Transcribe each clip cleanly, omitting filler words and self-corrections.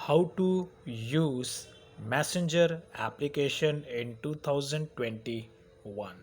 How to use Messenger application in 2021।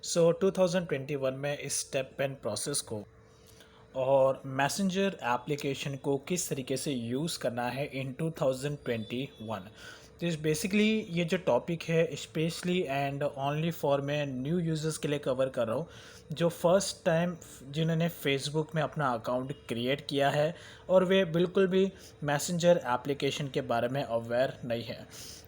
2021 में इस step and process को और मैसेंजर एप्लीकेशन को किस तरीके से यूज़ करना है इन 2021। तो इस बेसिकली ये जो टॉपिक है स्पेशली एंड ओनली फॉर मैं न्यू यूज़र्स के लिए कवर कर रहा हूँ, जो फर्स्ट टाइम जिन्होंने फेसबुक में अपना अकाउंट क्रिएट किया है और वे बिल्कुल भी मैसेंजर एप्लीकेशन के बारे में अवेयर नहीं है।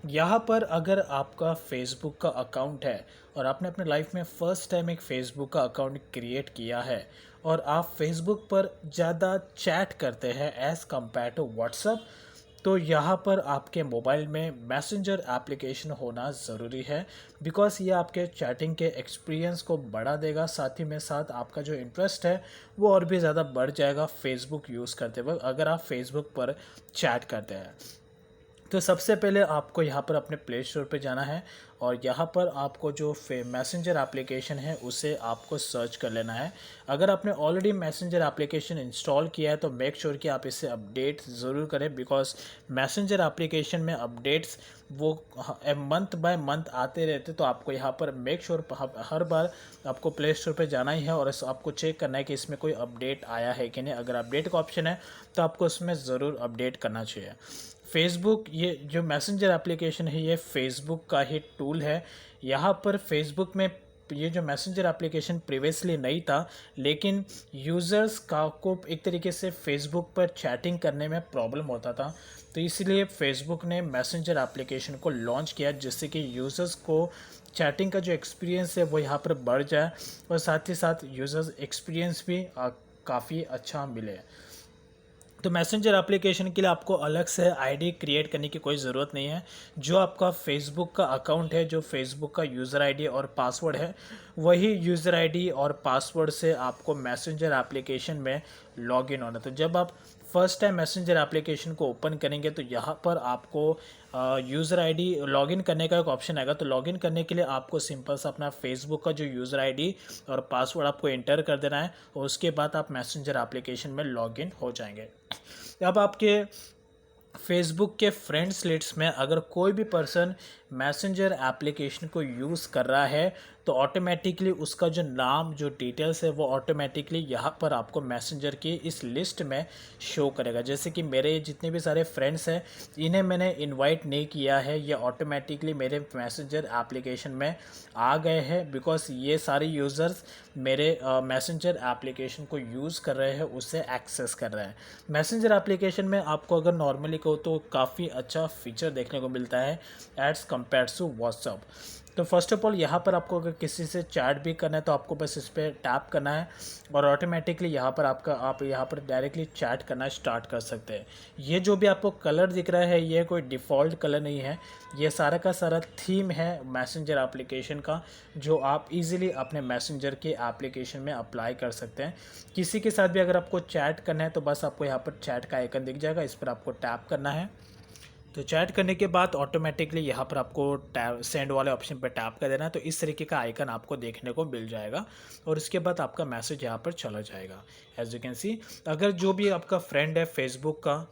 यहाँ पर अगर आपका फेसबुक का अकाउंट है और आपने अपने लाइफ में फ़र्स्ट टाइम एक फ़ेसबुक का अकाउंट क्रिएट किया है और आप फेसबुक पर ज़्यादा चैट करते हैं एज़ कम्पेयर टू व्हाट्सएप, तो यहाँ पर आपके मोबाइल में मैसेंजर एप्लीकेशन होना ज़रूरी है। बिकॉज़ ये आपके चैटिंग के एक्सपीरियंस को बढ़ा देगा, साथ ही में साथ आपका जो इंटरेस्ट है वो और भी ज़्यादा बढ़ जाएगा फेसबुक यूज़ करते वक्त अगर आप फेसबुक पर चैट करते हैं। तो सबसे पहले आपको यहाँ पर अपने प्ले स्टोर पे जाना है और यहाँ पर आपको जो मैसेंजर एप्लीकेशन है उसे आपको सर्च कर लेना है। अगर आपने ऑलरेडी मैसेंजर एप्लीकेशन इंस्टॉल किया है तो मेक श्योर कि आप इसे अपडेट ज़रूर करें, बिकॉज मैसेंजर एप्लीकेशन में अपडेट्स वो मंथ बाय मंथ आते रहते। तो आपको यहाँ पर मेक श्योर हर बार आपको प्ले स्टोर पर जाना ही है और आपको चेक करना है कि इसमें कोई अपडेट आया है कि नहीं। अगर अपडेट का ऑप्शन है तो आपको उसमें ज़रूर अपडेट करना चाहिए। फेसबुक, ये जो मैसेंजर एप्लीकेशन है ये फेसबुक का ही टूल है। यहाँ पर फेसबुक में ये जो मैसेंजर एप्लीकेशन प्रीवियसली नहीं था, लेकिन यूज़र्स का को एक तरीके से फेसबुक पर चैटिंग करने में प्रॉब्लम होता था, तो इसलिए फेसबुक ने मैसेंजर एप्लीकेशन को लॉन्च किया जिससे कि यूज़र्स को चैटिंग का जो एक्सपीरियंस है वो यहाँ पर बढ़ जाए और साथ ही साथ यूज़र्स एक्सपीरियंस भी काफ़ी अच्छा मिले। तो मैसेंजर एप्लीकेशन के लिए आपको अलग से आईडी क्रिएट करने की कोई ज़रूरत नहीं है। जो आपका फेसबुक का अकाउंट है, जो फेसबुक का यूज़र आईडी और पासवर्ड है, वही यूज़र आईडी और पासवर्ड से आपको मैसेंजर एप्लीकेशन में लॉगिन होना। तो जब आप फर्स्ट टाइम मैसेंजर एप्लीकेशन को ओपन करेंगे तो यहाँ पर आपको यूज़र आईडी लॉगिन करने का एक ऑप्शन आएगा। तो लॉगिन करने के लिए आपको सिंपल सा अपना फेसबुक का जो यूज़र आईडी और पासवर्ड आपको एंटर कर देना है और उसके बाद आप मैसेंजर एप्लीकेशन में लॉगिन हो जाएंगे। अब आपके फेसबुक के फ्रेंड्स लिस्ट में अगर कोई भी पर्सन मैसेंजर एप्लीकेशन को यूज़ कर रहा है तो ऑटोमेटिकली उसका जो नाम, जो डिटेल्स है वो ऑटोमेटिकली यहाँ पर आपको मैसेंजर की इस लिस्ट में शो करेगा। जैसे कि मेरे जितने भी सारे फ्रेंड्स हैं इन्हें मैंने इनवाइट नहीं किया है, ये ऑटोमेटिकली मेरे मैसेंजर एप्लीकेशन में आ गए हैं, बिकॉज ये सारे यूज़र्स मेरे मैसेंजर एप्लीकेशन को यूज़ कर रहे हैं, उससे एक्सेस कर रहे हैं। मैसेंजर एप्लीकेशन में आपको अगर नॉर्मली कहो तो काफ़ी अच्छा फीचर देखने को मिलता है एज़ कम्पेयर टू व्हाट्सअप। तो फर्स्ट ऑफ ऑल यहाँ पर आपको अगर किसी से चैट भी करना है तो आपको बस इस पर टैप करना है और ऑटोमेटिकली यहाँ पर आप यहाँ पर डायरेक्टली चैट करना स्टार्ट कर सकते हैं। ये जो भी आपको कलर दिख रहा है ये कोई डिफ़ॉल्ट कलर नहीं है, ये सारा का सारा थीम है मैसेंजर एप्लीकेशन का, जो आप इजीली अपने मैसेंजर के एप्लीकेशन में अप्लाई कर सकते हैं। किसी के साथ भी अगर आपको चैट करना है तो बस आपको यहाँ पर चैट का आइकन दिख जाएगा, इस पर आपको टैप करना है। तो चैट करने के बाद ऑटोमेटिकली यहाँ पर आपको टैप सेंड वाले ऑप्शन पर टैप कर देना है, तो इस तरीके का आइकन आपको देखने को मिल जाएगा और उसके बाद आपका मैसेज यहाँ पर चला जाएगा। एज यू कैन सी, अगर जो भी आपका फ्रेंड है फेसबुक का,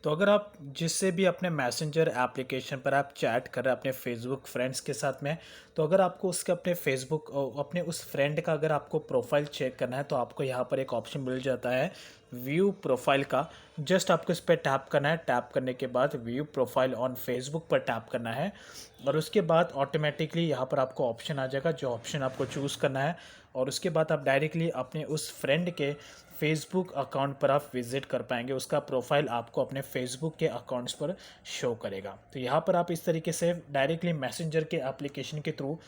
तो अगर आप जिससे भी अपने मैसेंजर एप्लीकेशन पर आप चैट कर रहे हैं अपने फेसबुक फ्रेंड्स के साथ में, तो अगर आपको उसके अपने फेसबुक अपने उस फ्रेंड का अगर आपको प्रोफाइल चेक करना है तो आपको यहाँ पर एक ऑप्शन मिल जाता है व्यू प्रोफाइल का। जस्ट आपको इस पर टैप करना है, टैप करने के बाद व्यू प्रोफाइल ऑन फेसबुक पर टैप करना है और उसके बाद ऑटोमेटिकली यहाँ पर आपको ऑप्शन आ जाएगा, जो ऑप्शन आपको चूज़ करना है और उसके बाद आप डायरेक्टली अपने उस फ्रेंड के फेसबुक अकाउंट पर आप विज़िट कर पाएंगे, उसका प्रोफाइल आपको अपने फेसबुक के अकाउंट्स पर शो करेगा। तो यहाँ पर आप इस तरीके से डायरेक्टली मैसेंजर के एप्लीकेशन के थ्रू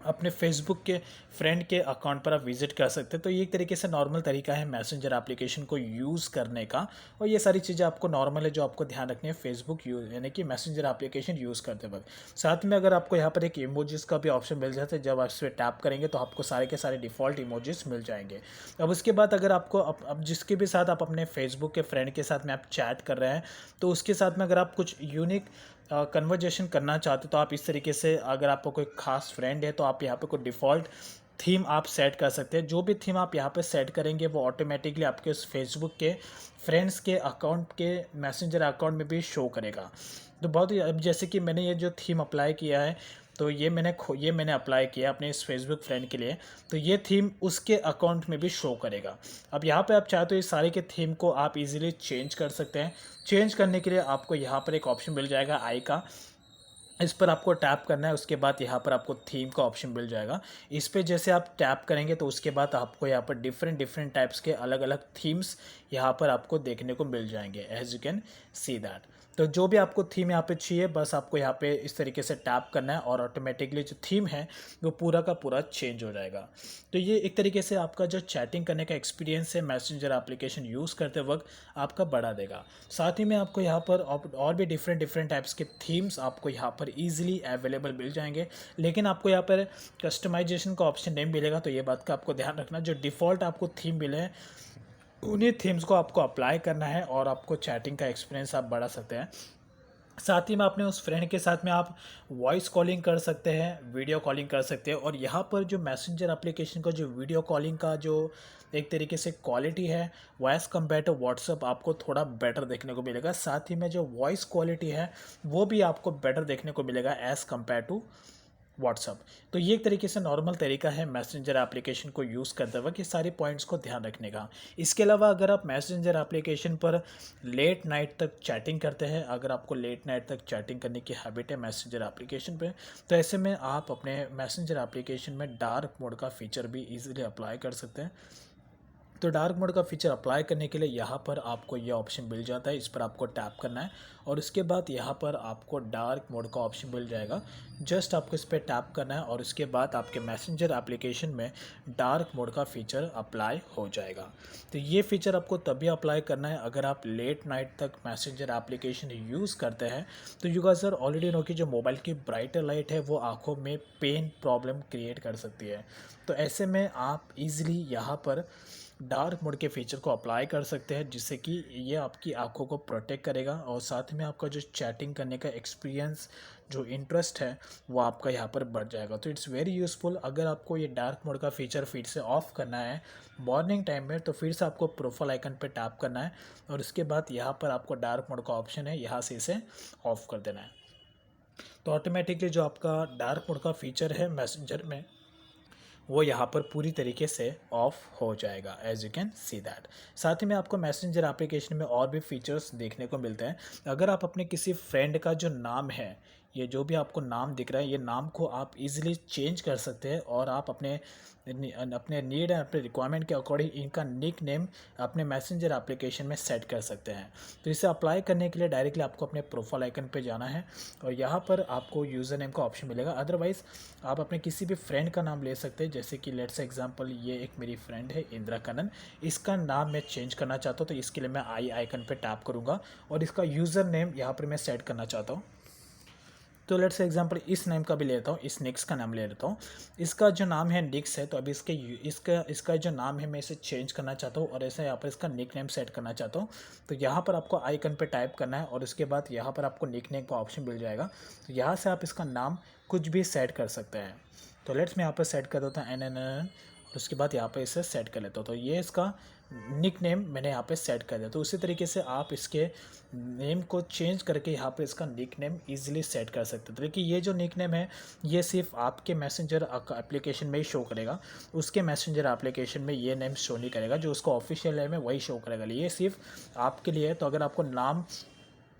अपने फेसबुक के फ्रेंड के अकाउंट पर आप विज़िट कर सकते हैं। तो ये एक तरीके से नॉर्मल तरीका है मैसेंजर एप्लीकेशन को यूज़ करने का, और ये सारी चीज़ें आपको नॉर्मल है जो आपको ध्यान रखनी है फेसबुक यूज़ यानी कि मैसेंजर एप्लीकेशन यूज़ करते वक्त। साथ में अगर आपको यहाँ पर एक इमोजीज़ का भी ऑप्शन मिल जाता है, जब आप इस पर टैप करेंगे तो आपको सारे के सारे डिफ़ॉल्ट इमोजीज़ मिल जाएंगे। अब उसके बाद अगर आपको अब जिसके भी साथ आप अपने फेसबुक के फ्रेंड के साथ में आप चैट कर रहे हैं तो उसके साथ में अगर आप कुछ यूनिक कन्वर्जेशन करना चाहते हो तो आप इस तरीके से, अगर आपको कोई खास फ्रेंड है तो आप यहाँ पे कोई डिफ़ॉल्ट थीम आप सेट कर सकते हैं। जो भी थीम आप यहाँ पे सेट करेंगे वो ऑटोमेटिकली आपके उस फेसबुक के फ्रेंड्स के अकाउंट के मैसेंजर अकाउंट में भी शो करेगा। तो बहुत ही, अब जैसे कि मैंने ये जो थीम अप्लाई किया है, तो ये मैंने अप्लाई किया अपने इस फेसबुक फ्रेंड के लिए, तो ये थीम उसके अकाउंट में भी शो करेगा। अब यहाँ पे आप चाहे तो इस सारे के थीम को आप इजीली चेंज कर सकते हैं। चेंज करने के लिए आपको यहाँ पर एक ऑप्शन मिल जाएगा आई का, इस पर आपको टैप करना है। उसके बाद यहाँ पर आपको थीम का ऑप्शन मिल जाएगा। इस पे जैसे आप टैप करेंगे तो उसके बाद आपको यहाँ पर डिफरेंट डिफरेंट टाइप्स के अलग अलग थीम्स यहाँ पर आपको देखने को मिल जाएंगे, as you can see that. तो जो भी आपको थीम यहाँ पे चाहिए, बस आपको यहाँ पे इस तरीके से टैप करना है और ऑटोमेटिकली जो थीम है वो पूरा का पूरा चेंज हो जाएगा। तो ये एक तरीके से आपका जो चैटिंग करने का एक्सपीरियंस है मैसेंजर एप्लीकेशन यूज़ करते वक्त आपका बढ़ा देगा। साथ ही में आपको यहाँ पर और भी डिफरेंट डिफरेंट टाइप्स के थीम्स आपको यहाँ पर ईजिली अवेलेबल मिल जाएंगे। लेकिन आपको यहाँ पर कस्टमाइजेशन का ऑप्शन नहीं मिलेगा, तो ये बात का आपको ध्यान रखना। जो डिफ़ॉल्ट आपको थीम मिले हैं उन्हीं थीम्स को आपको अप्लाई करना है और आपको चैटिंग का एक्सपीरियंस आप बढ़ा सकते हैं। साथ ही में अपने उस फ्रेंड के साथ में आप वॉइस कॉलिंग कर सकते हैं, वीडियो कॉलिंग कर सकते हैं। और यहाँ पर जो मैसेंजर एप्लीकेशन का जो वीडियो कॉलिंग का जो एक तरीके से क्वालिटी है, वॉइस कंपेयर टू व्हाट्सअप आपको थोड़ा बेटर देखने को मिलेगा। साथ ही में जो वॉइस क्वालिटी है वो भी आपको बेटर देखने को मिलेगा एज़ कंपेयर टू व्हाट्सअप। तो ये एक तरीके से नॉर्मल तरीका है मैसेंजर एप्लीकेशन को यूज़ करते वक्त ये सारे पॉइंट्स को ध्यान रखने का। इसके अलावा अगर आप मैसेंजर एप्लीकेशन पर लेट नाइट तक चैटिंग करते हैं, अगर आपको लेट नाइट तक चैटिंग करने की हैबिट है मैसेंजर एप्लीकेशन पे, तो ऐसे में आप अपने मैसेंजर एप्लीकेशन में डार्क मोड का फीचर भी ईजिली अप्लाई कर सकते हैं। तो डार्क मोड का फीचर अप्लाई करने के लिए यहाँ पर आपको ये ऑप्शन मिल जाता है, इस पर आपको टैप करना है और उसके बाद यहाँ पर आपको डार्क मोड का ऑप्शन मिल जाएगा। जस्ट आपको इस पर टैप करना है और उसके बाद आपके मैसेंजर एप्लीकेशन में डार्क मोड का फीचर अप्लाई हो जाएगा। तो ये फीचर आपको तभी अप्लाई करना है अगर आप लेट नाइट तक मैसेंजर एप्लीकेशन यूज़ करते हैं। तो you guys are already know कि जो मोबाइल की ब्राइटर लाइट है वो आँखों में पेन प्रॉब्लम क्रिएट कर सकती है। तो ऐसे में आप इजीली यहाँ पर डार्क मोड के फीचर को अप्लाई कर सकते हैं, जिससे कि ये आपकी आंखों को प्रोटेक्ट करेगा और साथ में आपका जो चैटिंग करने का एक्सपीरियंस, जो इंटरेस्ट है वो आपका यहाँ पर बढ़ जाएगा। तो इट्स वेरी यूज़फुल। अगर आपको ये डार्क मोड का फीचर फिर से ऑफ़ करना है मॉर्निंग टाइम में, तो फिर से आपको प्रोफाइल आइकन पे टैप करना है और उसके बाद यहाँ पर आपको डार्क मोड का ऑप्शन है, यहाँ से इसे ऑफ़ कर देना है। तो ऑटोमेटिकली जो आपका डार्क मोड का फीचर है मैसेंजर में वो यहाँ पर पूरी तरीके से ऑफ हो जाएगा, as you can see that. साथ ही में आपको मैसेंजर एप्लीकेशन में और भी फीचर्स देखने को मिलते हैं। अगर आप अपने किसी फ्रेंड का जो नाम है, ये जो भी आपको नाम दिख रहा है, ये नाम को आप इजीली चेंज कर सकते हैं और आप अपने नीड एंड अपने रिक्वायरमेंट के अकॉर्डिंग इनका निक नेम अपने मैसेंजर एप्लीकेशन में सेट कर सकते हैं। तो इसे अप्लाई करने के लिए डायरेक्टली आपको अपने प्रोफाइल आइकन पे जाना है और यहाँ पर आपको यूज़र नेम का ऑप्शन मिलेगा। अदरवाइज़ आप अपने किसी भी फ्रेंड का नाम ले सकते हैं, जैसे कि लेट्स एग्जांपल ये एक मेरी फ्रेंड है इंदिरा कनन, इसका नाम मैं चेंज करना चाहता हूँ। तो इसके लिए मैं आई आइकन पे टैप करूँगा और इसका यूज़र नेम यहाँ पर मैं सेट करना चाहता हूँ। तो लेट्स एग्जांपल इस नेम का भी लेता हूँ, इस निक्स का नाम ले लेता हूँ। इसका जो नाम है निक्स है, तो अभी इसका जो नाम है मैं इसे चेंज करना चाहता हूँ और ऐसे यहाँ पर इसका निक नेम सेट करना चाहता हूँ। तो यहाँ पर आपको आइकन पे टाइप करना है और उसके बाद यहाँ पर आपको निक नेम का ऑप्शन मिल जाएगा। तो यहाँ से आप इसका नाम कुछ भी सेट कर सकते हैं। तो लेट्स मैं यहाँ पर सेट कर देता हूँ NNN और उसके बाद यहाँ पर इसे सेट कर लेता हूँ। तो ये इसका निक नेम मैंने यहाँ पे सेट कर दिया। तो उसी तरीके से आप इसके नेम को चेंज करके यहाँ पे इसका निक नेम ईजिली सेट कर सकते हैं। तो देखिए ये जो निक नेम है ये सिर्फ आपके मैसेंजर एप्लीकेशन में ही शो करेगा, उसके मैसेंजर एप्लीकेशन में ये नेम शो नहीं करेगा। जो उसका ऑफिशियल नेम है वही शो करेगा, ये सिर्फ आपके लिए है। तो अगर आपको नाम,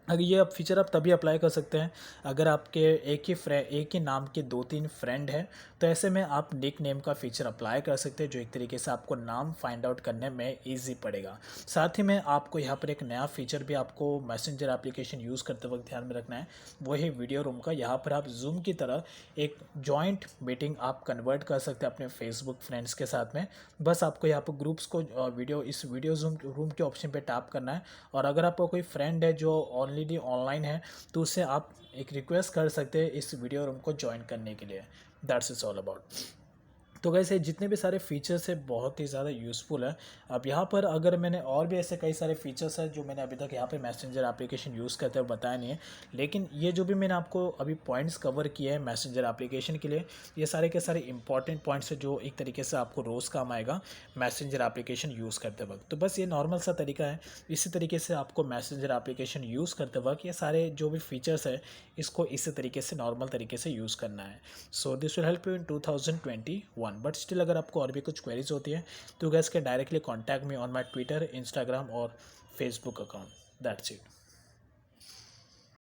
अगर ये आप फीचर आप तभी अप्लाई कर सकते हैं अगर आपके एक ही नाम के 2-3 फ्रेंड हैं। तो ऐसे में आप निक नेम का फीचर अप्लाई कर सकते हैं, जो एक तरीके से आपको नाम फाइंड आउट करने में इजी पड़ेगा। साथ ही में आपको यहाँ पर एक नया फीचर भी आपको मैसेंजर एप्लीकेशन यूज़ करते वक्त ध्यान में रखना है, वो है वीडियो रूम का। यहाँ पर आप जूम की तरह एक जॉइंट मीटिंग आप कन्वर्ट कर सकते हैं अपने फेसबुक फ्रेंड्स के साथ में। बस आपको यहाँ पर ग्रुप्स को इस वीडियो जूम रूम के ऑप्शन पर टैप करना है और अगर आपको कोई फ्रेंड है जो ऑलरेडी ऑनलाइन है तो उससे आप एक रिक्वेस्ट कर सकते हैं इस वीडियो रूम को ज्वाइन करने के लिए। That's it's all about. तो वैसे जितने भी सारे फीचर्स है बहुत ही ज़्यादा यूज़फुल है। अब यहाँ पर अगर मैंने और भी ऐसे कई सारे फीचर्स हैं जो मैंने अभी तक यहाँ पे मैसेंजर एप्लीकेशन यूज़ करते हुए बताया नहीं है, लेकिन ये जो भी मैंने आपको अभी पॉइंट्स कवर किए हैं मैसेंजर एप्लीकेशन के लिए, ये सारे के सारे इंपॉर्टेंट पॉइंट्स है जो एक तरीके से आपको रोज़ काम आएगा मैसेंजर एप्लीकेशन यूज़ करते वक्त। तो बस ये नॉर्मल सा तरीका है, इसी तरीके से आपको मैसेंजर एप्लीकेशन यूज़ करते वक्त ये सारे जो भी फीचर्स है इसको इसी तरीके से नॉर्मल तरीके से यूज़ करना है। So this will help you in 2021। But still अगर आपको और भी कुछ क्वेरीज होती है तो gas can directly contact me on my Twitter, Instagram और फेसबुक अकाउंट। That's it.